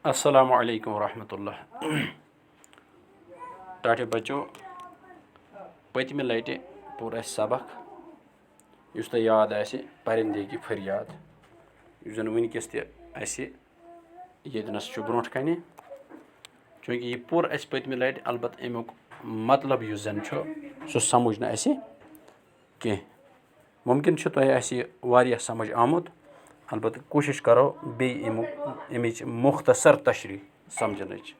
السلام علیکم ورحمۃ اللہ ٹاٹے بچو پٔتمہِ لٹہِ پوٚر اَسہِ سبق یُس تۄہہِ یاد آسہِ پرندے کی فریاد یُس زَن وٕنکٮ۪س تہِ اَسہِ ییٚتنَس چھُ برونٛٹھ کَنہِ چوٗنٛکہِ یہِ پوٚر اَسہِ پٔتمہِ لٹہِ البتہٕ اَمیُک مطلب یُس زَن چھُ سُہ سمجھ نہٕ اَسہِ کینٛہہ مُمکِن چھُ تۄہہِ آسہِ یہِ واریاہ سمجھ آمُت البتہٕ کوٗشِش کَرو بیٚیہِ اَمِچ مختصر تشریح سمجھنٕچ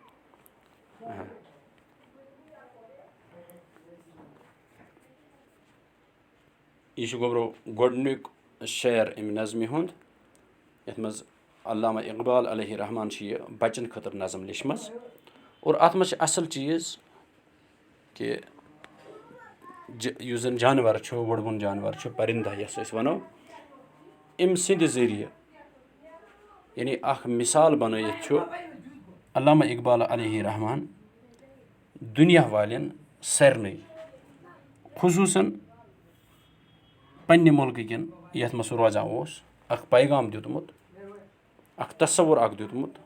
یہِ چھُ گوٚبرو گۄڈٕنیُک شعر اَمہِ نظمہِ ہُنٛد یَتھ منٛز علامہ اقبال علیہ رحمان چھِ یہِ بَچَن خٲطرٕ نظم لیٚچھمٕژ اور اَتھ منٛز چھِ اَصٕل چیٖز کہِ یُس زَن جانوَر چھُ وُڑوُن جانوَر چھُ پٔرِندہ یَس أسۍ وَنو أمۍ سٕنٛدِ ذٔریعہِ یعنی اَکھ مِثال بَنٲیِتھ چھُ علامہ اقبال علیہ رحمان دُنیا والٮ۪ن سارنٕے خصوٗصاً پنٛنہِ مُلکہٕ کٮ۪ن یَتھ منٛز سُہ روزان اوس اَکھ پیغام دیُتمُت اَکھ تصوُر اَکھ دیُتمُت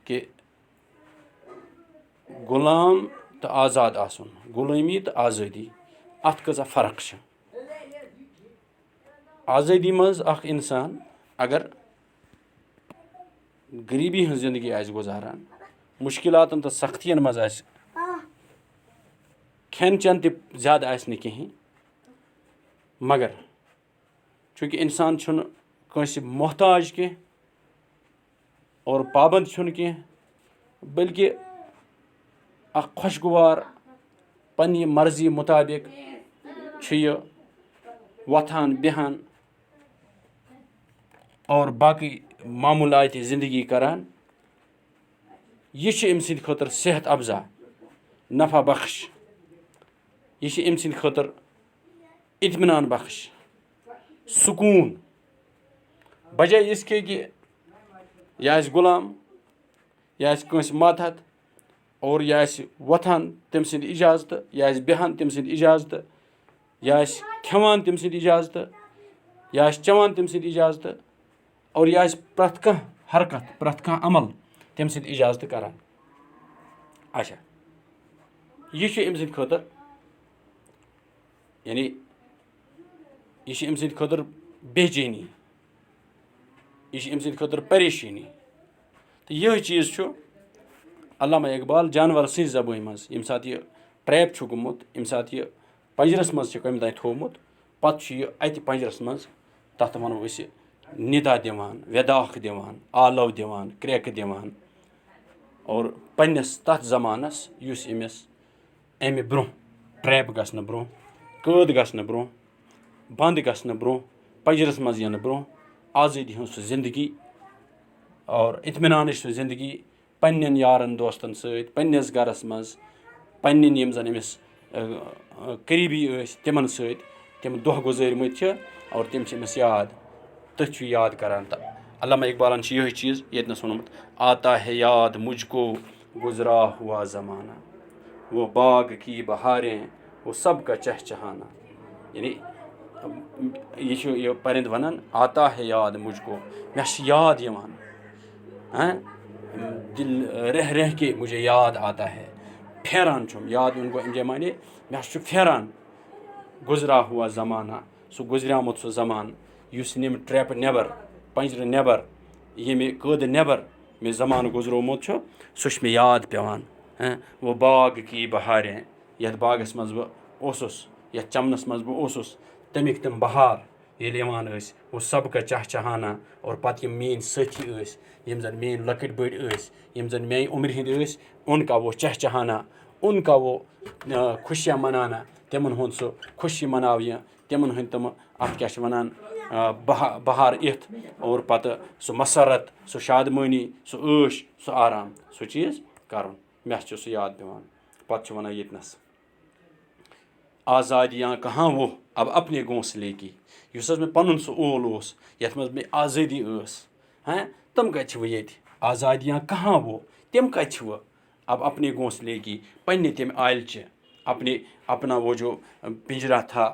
کہِ غلام تہٕ آزاد آسُن غلٲمی تہٕ آزٲدی اَتھ کۭژاہ فرق چھِ آزٲدی منٛز اَکھ اِنسان اگر غریٖبی ہٕنٛز زندگی آسہِ گُزاران مُشکلاتَن تہٕ سختیَن منٛز آسہِ کھٮ۪ن چٮ۪ن تہِ زیادٕ آسہِ نہٕ کِہیٖنۍ مگر چوٗنٛکہِ اِنسان چھُنہٕ کٲنٛسہِ محتاج کینٛہہ اور پابنٛد چھُنہٕ کینٛہہ بٔلکہِ اَکھ خۄشگوار پنٛنہِ مرضی مُطابق چھُ یہِ وۄتھان بیٚہان اور باقٕے معموٗلاتہِ زندگی کَران یہِ چھِ أمۍ سٕنٛدِ خٲطرٕ صحت اَفزا نفع بخش یہِ چھِ أمۍ سٕنٛدِ خٲطرٕ اطمینان بخش سکوٗن بجاے یِژھ کے کہِ یہِ آسہِ غلام یہِ آسہِ کٲنٛسہِ ماتحت اور یہِ آسہِ وۄتھان تٔمۍ سٕنٛدِ اِجازتہٕ یہِ آسہِ بیٚہان تٔمۍ سٕنٛدِ اِجازتہٕ یہِ آسہِ کھٮ۪وان تٔمۍ سٕنٛدِ اِجازتہٕ یہِ آسہِ چٮ۪وان تٔمۍ سٕنٛدِ اِجازتہٕ اور یہِ آسہِ پرٛٮ۪تھ کانٛہہ حرکت پرٛٮ۪تھ کانٛہہ عمل تٔمۍ سٕنٛدِ اِجازتہٕ کَران اچھا یہِ چھُ أمۍ سٕنٛدِ خٲطرٕ یعنی یہِ چھِ أمۍ سٕنٛدِ خٲطرٕ بے چینی یہِ چھِ أمۍ سٕنٛدِ خٲطرٕ پریشٲنی تہٕ یِہوٚے چیٖز چھُ علامہ اقبال جانوَر سٕنٛزِ زبٲنۍ منٛز ییٚمہِ ساتہٕ یہِ ٹرٛیپ چھُ گوٚمُت ییٚمہِ ساتہٕ یہِ پنٛجرَس منٛز چھِ کَمہِ تانۍ تھوٚومُت پَتہٕ چھُ یہِ اَتہِ پنٛجرَس منٛز تَتھ وَنو أسۍ نِدا دِوان وٮ۪داکھ دِوان آلَو دِوان کرٛٮ۪کہٕ دِوان اور پنٛنِس تَتھ زمانَس یُس أمِس اَمہِ برونٛہہ ٹرٛیپ گژھنہٕ برونٛہہ قٲد گژھنہٕ برونٛہہ بنٛد گژھنہٕ برونٛہہ پنٛجرَس منٛز یِنہٕ برونٛہہ آزٲدی ہٕنٛز سُہ زندگی اور اطمینانٕچ سُہ زندگی پنٛنٮ۪ن یارَن دوستَن سۭتۍ پنٛنِس گَرَس منٛز پنٛنٮ۪ن یِم زَن أمِس قریٖبی ٲسۍ تِمَن سۭتۍ تِم دۄہ گُزٲرمٕتۍ چھِ اور تِم چھِ أمِس یاد تٔتھۍ چھُ یاد کَران تہٕ علامہ اقبالَن چھِ یِہوٚے چیٖز ییٚتنَس ووٚنمُت آتا ہے یاد مجھ کو گُزرا ہوا زمانہ وہ باغ کی بہاریں وہ سب کا چہچہانا یعنی یہِ چھُ یہِ پٔرِنٛد وَنان آتا ہے یاد مجھ کو مےٚ چھِ یاد یِوان دِل رہ رہ کے مجھے یاد آتا ہے پھیران چھُم یاد یُن گوٚو اَمہِ جایہِ مانے مےٚ ہسا چھُ پھیران گُزرا ہوا زمانہ سُہ گُزریومُت سُہ زمانہٕ یُس ییٚمہِ ٹرٛیپہٕ نٮ۪بر پنٛجرٕ نٮ۪بر ییٚمہِ قٲدٕ نٮ۪بر مےٚ زمانہٕ گُزرومُت چھُ سُہ چھُ مےٚ یاد پیٚوان وہ باغ کی بہاریں یَتھ باغس منٛز بہٕ اوسُس یَتھ چَمنَس منٛز بہٕ اوسُس تَمِکۍ تِم بہار ییٚلہِ یِوان ٲسۍ وہ سب کا چہچہانا اور پَتہٕ یِم میٛٲنۍ سٲتھی ٲسۍ یِم زَن میٛٲنۍ لۄکٕٹۍ بٔڑۍ ٲسۍ یِم زَن میٛانہِ عُمرِ ہِنٛدۍ ٲسۍ ان کا وہ چہچہانا ان کا وہ خوشیاں منانا تِمَن ہُنٛد سُہ خوشی مناونہِ تِمَن ہٕنٛدۍ تِمہٕ اَتھ کیٛاہ چھِ وَنان بہار یِتھ اور پَتہٕ سُہ مسرت سُہ شادمٲنی سُہ عٲش سُہ آرام سُہ چیٖز کَرُن مےٚ چھُ سُہ یاد پیٚوان پَتہٕ چھُ وَنان ییٚتنَس آزادیاں کہاں وہ اب اپنے گھونسلے کی یُس حظ مےٚ پَنُن سُہ اول اوس یَتھ منٛز مےٚ آزٲدی ٲس تِم کَتہِ چھِ وۄنۍ ییٚتہِ آزادیاں کہاں وہ تِم کَتہِ چھِ وۄنۍ اب اپنے گھونسلے کی پنٛنہِ تَمہِ عالچہِ اپنا وہ جو پِنجرا تھا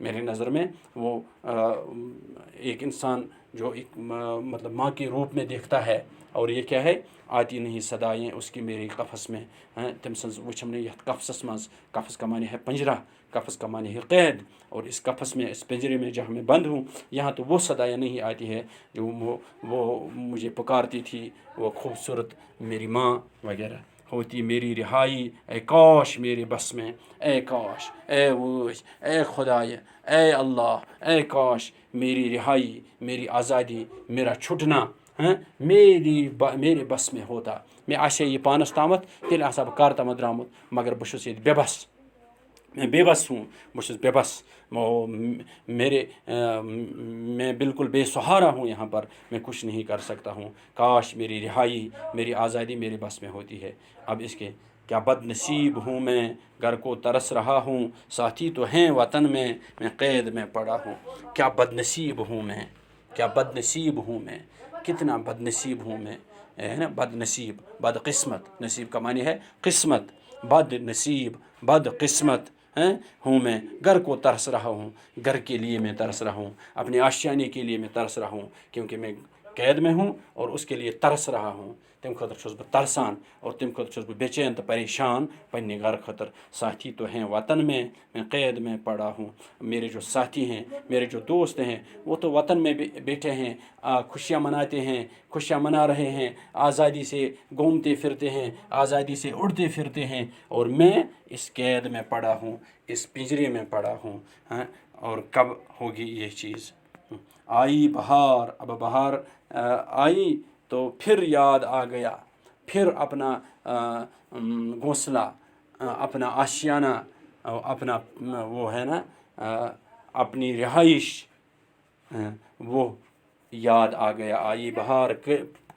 میری نظر میں وہ ایک انسان جو ایک مطلب ماں کے روپ میں دیکھتا ہے، اور یہ کیا ہے، آتی نہیں صدائیں اس کی میری قفس میں، تم سنز وچھم نے یتھ قفسس مز، قفس کا معنی ہے پنجرہ، قفس کا معنی ہے قید، اور اس قفس میں، اس پنجرے میں جہاں میں بند ہوں، یہاں تو وہ صدائیں نہیں آتی ہے جو وہ مجھے پکارتی تھی، وہ خوبصورت میری ماں وغیرہ ہوتی میری رہائی، اے کاش میرے بس میں، اے کاش، اے وش، اے خدائے، اے اللہ، اے کاش میری رہائی، میری آزادی، میرا چھٹنا میرے بس میں ہوتا، مےٚ آسہِ ہے یہ پانس تامتھ تیٚلہِ آسہا بہٕ کر تامتھ درٛامُت، مگر بہٕ چھُس ییٚتہِ بے بس، میں بے بس ہوں، بہٕ چھُس بے بس، میں بالکل بے سہارا ہوں یہاں پر، میں کچھ نہیں کر سکتا ہوں، کاش میری رہائی، میری آزادی میرے بس میں ہوتی ہے۔ اب اس کے کیا بد نصیب ہوں میں، گھر کو ترس رہا ہوں، ساتھی تو ہیں وطن میں قید میں پڑا ہوں، کیا بد نصیب ہوں میں، کیا بد نصیب ہوں میں، کتنا بد نصیب ہوں میں، ہے نا، بد نصیب، بد قسمت، نصیب کا معنی ہے قسمت، بد نصیب، بد قسمت ہوں میں، گھر کو ترس رہا ہوں، گھر کے لیے میں ترس رہا ہوں، اپنے آشیانے کے لیے میں ترس رہا ہوں، کیونکہ میں قید میں ہوں اور اس کے لیے ترس رہا ہوں، تمہ خاطر چھُس بہٕ ترسان، اور تمہ خاطر چھُس بہٕ بے چین تو پریشان پننہِ گھر خاطر، ساتھی تو ہیں وطن میں قید میں پڑا ہوں، میرے جو ساتھی ہیں، میرے جو دوست ہیں، وہ تو وطن میں بیٹھے ہیں، خوشیاں مناتے ہیں، خوشیاں منا رہے ہیں، آزادی سے گھومتے پھرتے ہیں، آزادی سے اڑتے پھرتے ہیں، اور میں اس قید میں پڑا ہوں، اس پنجرے میں پڑا ہوں، اور کب ہوگی یہ چیز؟ آئی بہار، اب بہار آئی تو پھر یاد آ گیا، پھر اپنا گھونسلہ، اپنا آشیانہ، اپنا وہ ہے نا اپنی رہائش، وہ یاد آ گیا، آئی بہار،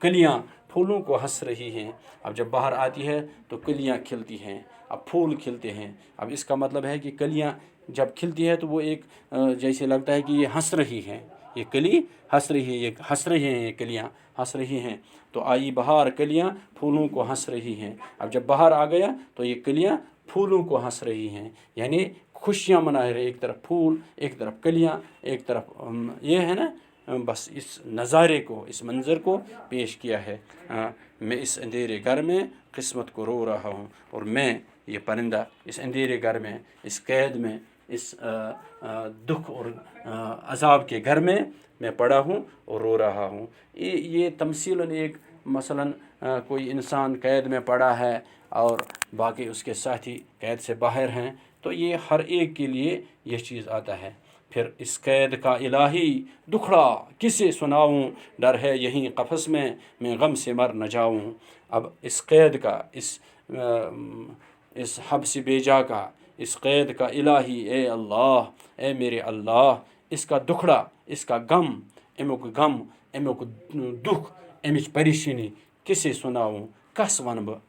کلیاں پھولوں کو ہنس رہی ہیں، اب جب باہر آتی ہے تو کلیاں کھلتی ہیں، اب پھول کھلتے ہیں، اب اس کا مطلب ہے کہ کلیاں جب کھلتی ہے تو وہ ایک جیسے لگتا ہے کہ یہ ہنس رہی ہے، یہ کلی ہنس رہی ہے، یہ ہنس رہی ہیں، یہ کلیاں ہنس رہی ہیں، تو آئی بہار، کلیاں پھولوں کو ہنس رہی ہیں، اب جب باہر آ گیا تو یہ کلیاں پھولوں کو ہنس رہی ہیں، یعنی خوشیاں منا رہے، ایک طرف پھول، ایک طرف کلیاں، ایک طرف یہ ہے نا، بس اس نظارے کو، اس منظر کو پیش کیا ہے، میں اس اندھیرے گھر میں قسمت کو رو رہا ہوں، اور میں یہ پرندہ اس اندھیرے گھر میں، اس قید میں، اس دکھ اور عذاب کے گھر میں پڑا ہوں اور رو رہا ہوں۔ یہ تمثیلاً ایک مثلاً کوئی انسان قید میں پڑا ہے اور باقی اس کے ساتھی قید سے باہر ہیں، تو یہ ہر ایک کے لیے یہ چیز آتا ہے۔ پھر اس قید کا الہی دکھڑا کسے سناؤں، ڈر ہے یہیں قفس میں غم سے مر نہ جاؤں۔ اب اس قید کا، اس حبس بیجا کا، اس قید کا الہی، اے اللہ، اے میرے اللہ، اس کا دکھڑا، اس کا غم، امیُک غم، امیُک دکھ، امِچ پریشانی کسے سناؤں، کس ون بہٕ،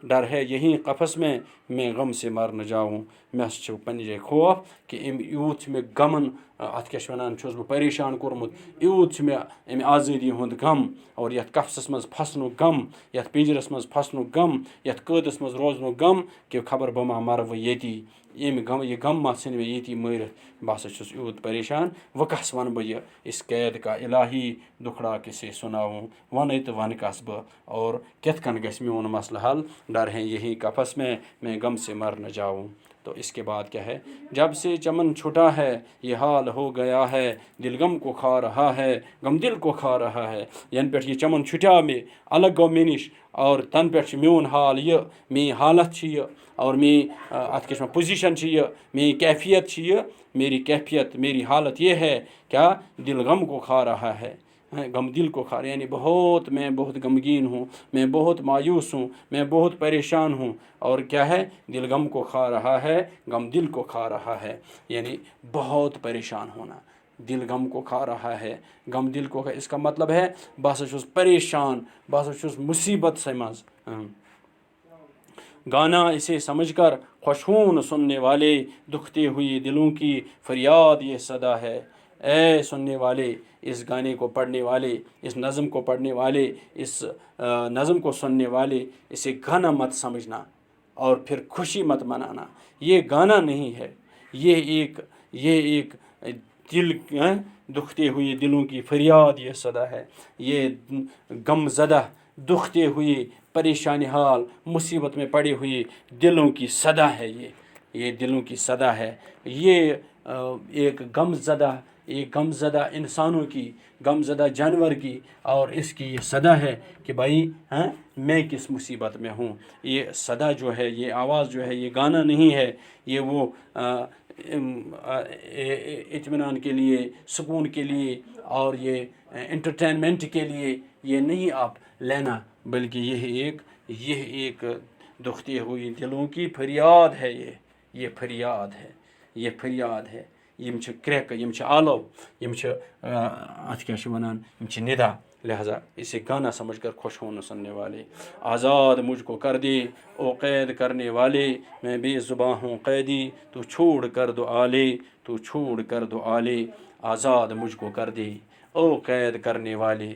ڈر ہے یہیں قفس میں غم سے مر نہ جاؤں، مےٚ ہسا چھُ پنٛنہِ جایہِ خوف کہ یوٗت چھُ مےٚ غمن، اَتھ کیٛاہ چھِ وَنان، چھُس بہٕ پریشان کوٚرمُت، یوٗت چھُ مےٚ اَمہِ آزٲدی ہُنٛد غم، اور یَتھ قفسَس منٛز پھسنُک غم، یَتھ پِنجرَس منٛز پھسنُک غم، یَتھ قٲدَس منٛز روزنُک غم، کہ خبر بہٕ ما مَرٕ وۄنۍ ییٚتی، یہ غم ما ژھٕنہِ مےٚ ییٚتی مٲرِتھ، بہٕ ہسا چھُس یوٗت پریشان، وۄنۍ کَس وَنہٕ بہٕ یہ اس قید کا الہی دکھڑا کسے سناؤں، وَنَے تہٕ وَنہٕ کَس بہٕ، اور کِتھ کٔنۍ گژھِ میون مسلہٕ حل، ڈر ہے یہی قفس میں غم سے مر نہ جاؤں۔ تو اس کے بعد کیا ہے، جب سے چمن چھٹا ہے یہ حال ہو گیا ہے، دل غم کو کھا رہا ہے، غم دل کو کھا رہا ہے، ین پہ یہ چمن چھٹیا مے، الگ گو مے نش، اور تن پہ میون حال یہ، میری حالت یہ، اور میری ات کیا پوزیشن یہ، میری کیفیت یہ، میری کیفیت، میری حالت یہ ہے کیا، دل غم کو کھا رہا ہے، غم دل کو کھا رہا ہے، یعنی میں بہت غمگین ہوں، میں بہت مایوس ہوں، میں بہت پریشان ہوں، اور کیا ہے، دل غم کو کھا رہا ہے، غم دل کو کھا رہا ہے، یعنی بہت پریشان ہونا، دل غم کو کھا رہا ہے، غم دل کو کھا، اس کا مطلب ہے بہ ہسا چھُس پریشان، بہ ہسا چھُس مصیبت سے مز۔ گانا اسے سمجھ کر خوش ہوں سننے والے، دکھتے ہوئے دلوں کی فریاد یہ صدا ہے، اے سننے والے، اس گانے کو پڑھنے والے، اس نظم کو پڑھنے والے، اس نظم کو سننے والے، اسے گانا مت سمجھنا اور پھر خوشی مت منانا، یہ گانا نہیں ہے، یہ ایک یہ ایک دل دکھتے ہوئے دلوں کی فریاد یہ صدا ہے، یہ غم زدہ دکھتے ہوئے پریشان حال مصیبت میں پڑے ہوئے دلوں کی صدا ہے، یہ دلوں کی صدا ہے، یہ ایک غم زدہ انسانوں کی، غم زدہ جانور کی، اور اس کی یہ صدا ہے کہ بھائی میں کس مصیبت میں ہوں۔ یہ صدا جو ہے، یہ آواز جو ہے، یہ گانا نہیں ہے، یہ وہ اطمینان کے لیے، سکون کے لیے اور یہ انٹرٹینمنٹ کے لیے یہ نہیں آپ لینا، بلکہ یہ ایک دکھتی ہوئی دلوں کی فریاد ہے، یہ فریاد ہے، یہ فریاد ہے۔ یم چھ کریکہ، یم چھ آلو، یم چھ اتھ کیا چھ ونان، یم چھ ندا، لہذا اسے گانا سمجھ کر خوش ہونا سننے والے۔ آزاد مجھ کو کر دے او قید کرنے والے، میں بے زباں ہوں قیدی، تو چھوڑ کر دو آلے، تو چھوڑ کر دو آلے۔ آزاد مجھ کو کر دے او قید کرنے والے،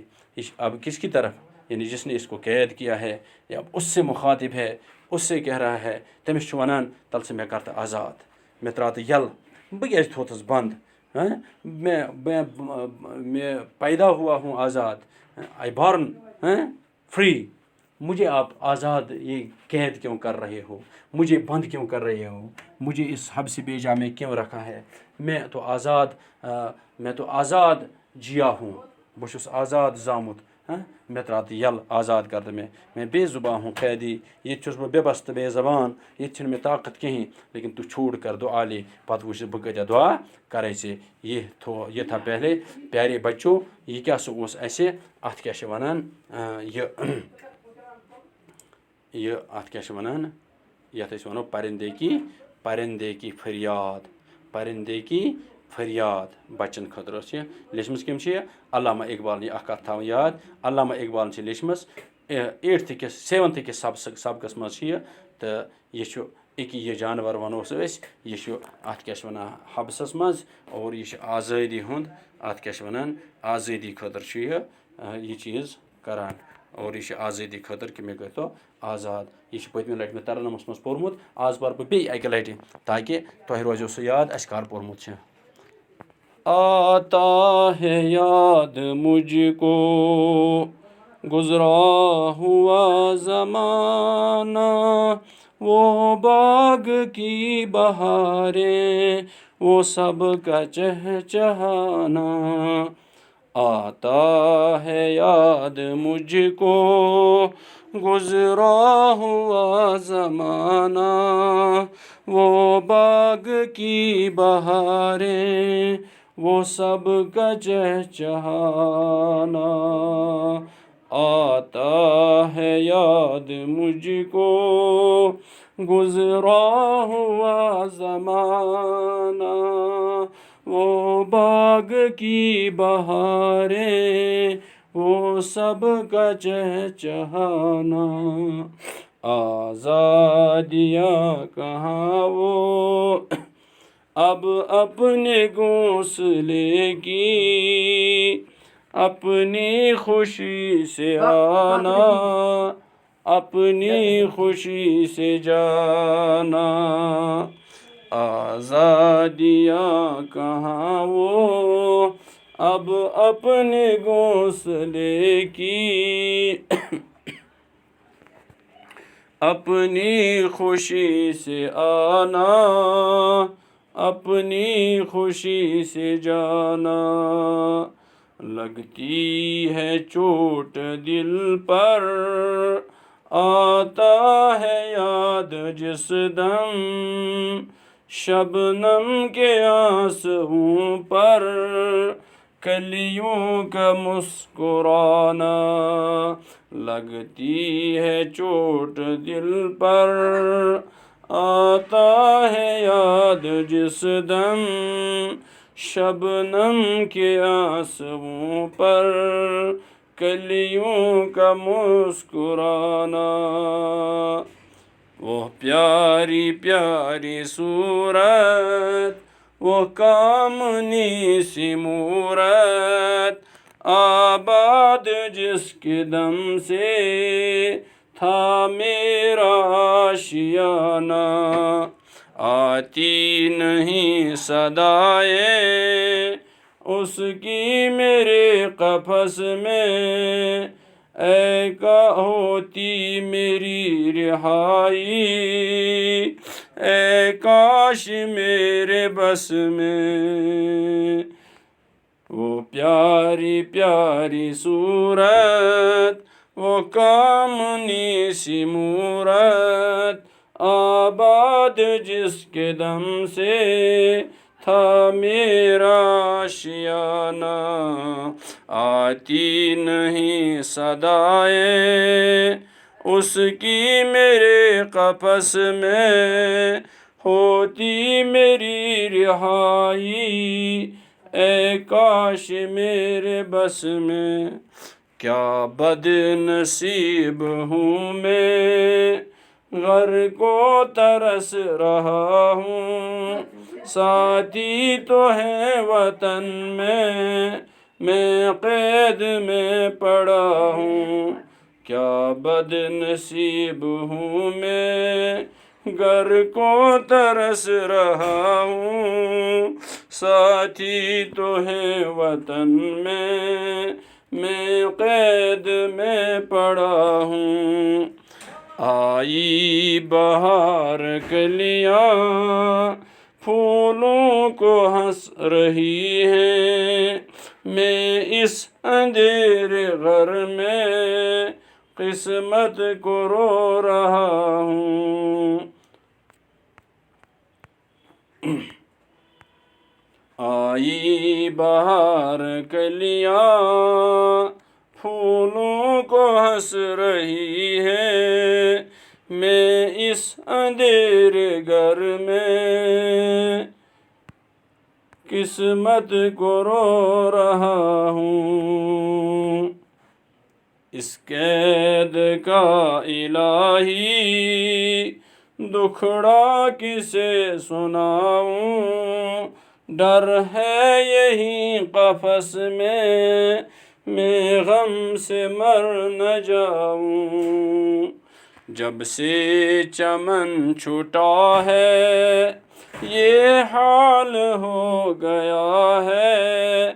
اب کس کی طرف؟ یعنی جس نے اس کو قید کیا ہے، یا اب اس سے مخاطب ہے، اس سے کہہ رہا ہے، تمس چھ ونان تل سے میں کرتا آزاد، میں ترات یل، بہ کیازِ تھوتس بند، میں پیدا ہوا ہوں آزاد، آئی بارن فری، مجھے آپ آزاد یہ قید کیوں کر رہے ہو، مجھے بند کیوں کر رہے ہو، مجھے اس حبس بیجا میں کیوں رکھا ہے؟ میں تو آزاد جیا ہوں، بہ چھس آزاد زامت، میں ترات یل، آزاد کر دے میں بے زباں ہوں قیدی، یہ چھس بہ بے بس تو بے زبان، یہ چھن میں طاقت کہیں، لیکن تو چھوڑ کر دو آلے، پتہ وچھ بہ کتیا دعا کرے سے۔ یہ تھا پہلے پیارے بچوں، یہ کیا سا اوس اسے، اتھ کیا چھ ونان، یہ اتھ کیا چھ ونان، یتھ أسۍ ونو پرندے کی فریاد، پرندے کی فریاد بچن خٲطرٕ ٲس یہِ لیچھمٕژ کٔمۍ چھِ یہِ؟ علامہ اقبال۔ یہ اکھ کتھ تھاوٕنۍ یاد، علامہ اقبال چھِ لیچھمٕژ 7th کِس سبقس منٛز چھِ یہِ، تہٕ یہِ چھُ أکی یہِ جانور ونوس أسۍ، یہِ چھُ اتھ کیاہ چھِ ونان حبسس منٛز، اور یہِ چھُ آزٲدی ہُنٛد، اتھ کیاہ چھِ ونان، آزٲدی خٲطرٕ چھُ یہِ چیٖز کران، اور یہِ چھُ آزٲدی خٲطرٕ کہ مےٚ کٔرۍتو آزاد۔ یہ پٔتمہِ لٹہِ مےٚ ترنمس منٛز پوٚرمُت، آز پرٕ بہٕ بیٚیہِ اکہِ لٹہِ تاکہ تۄہہِ روزیو سُہ یاد اَسہِ کر پوٚرمُت چھُ۔ آتا ہے یاد مجھ کو گزرا ہوا زمانہ، وہ باغ کی بہاریں، وہ سب کا چہچہانا۔ آتا ہے یاد مجھ کو گزرا ہوا زمانہ، وہ باغ کی بہاریں، وہ سب کا چہچہانا۔ آتا ہے یاد مجھ کو گزرا ہوا زمانہ، وہ باغ کی بہاریں، وہ سب کا چہچہانا۔ آزادیاں کہاں وہ اب اپنے گھونسلے کی، اپنی خوشی سے آنا، اپنی خوشی سے جانا۔ آزادیاں کہاں وہ اب اپنے گھونسلے کی، اپنی خوشی سے آنا، اپنی خوشی سے جانا۔ لگتی ہے چوٹ دل پر، آتا ہے یاد جس دم، شبنم کے آنسوؤں پر کلیوں کا مسکرانا۔ لگتی ہے چوٹ دل پر، آتا ہے یاد جس دم، شبنم کے آنسوؤں پر کلیوں کا مسکرانا۔ وہ پیاری پیاری صورت، وہ کامنی سی مورت، آباد جس کے دم سے تھا میرا آشیانہ۔ آتی نہیں صدائیں اس کی میرے قفس میں، اے کا ہوتی میری رہائی، اے کاش میرے بس میں۔ وہ پیاری پیاری صورت، وہ کامنی سی مورت، آباد جس کے دم سے تھا میرا آشیانہ، آتی نہیں صدائیں اس کی میرے قفس میں، ہوتی میری رہائی، اے کاش میرے بس میں۔ کیا بد نصیب ہوں میں، غر کو ترس رہا ہوں، ساتھی تو ہے وطن میں قید میں پڑا ہوں۔ کیا بد نصیب ہوں میں، گھر کو ترس رہا ہوں، ساتھی تو ہے وطن میں قید میں پڑا ہوں۔ آئی بہار کلیاں پھولوں کو ہنس رہی ہیں، میں اس اندھیرے گھر میں قسمت کو رو رہا ہوں۔ آئی بہار کلیاں پھولوں کو ہنس رہی ہے، میں اس اندھیرے گھر میں قسمت کو رو رہا ہوں۔ اس قید کا الہی دکھڑا کسے سناؤں، ڈر ہے یہی قفس میں غم سے مر نہ جاؤں۔ جب سے چمن چھٹا ہے یہ حال ہو گیا ہے،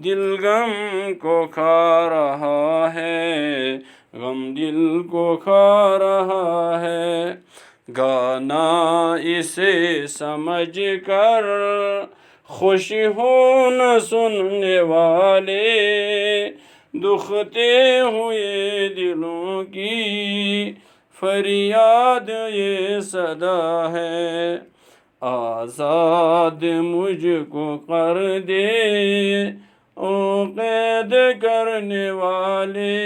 دل غم کو کھا رہا ہے، غم دل کو کھا رہا ہے۔ گانا اسے سمجھ کر خوش ہوں سننے والے، دکھتے ہوئے دلوں کی فریاد یہ صدا ہے۔ آزاد مجھ کو کر دے او قید کرنے والے،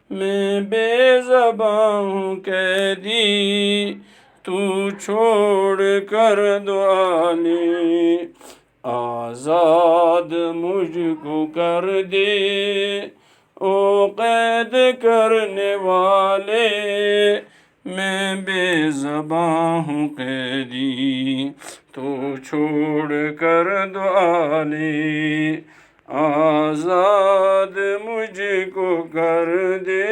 میں بے زباں ہوں قیدی تو چھوڑ کر دو آنے۔ آزاد مجھ کو کر دے او قید کرنے والے، میں بے زباں ہوں قیدی تو چھوڑ کر دو آنے۔ آزاد مجھ کو کر دے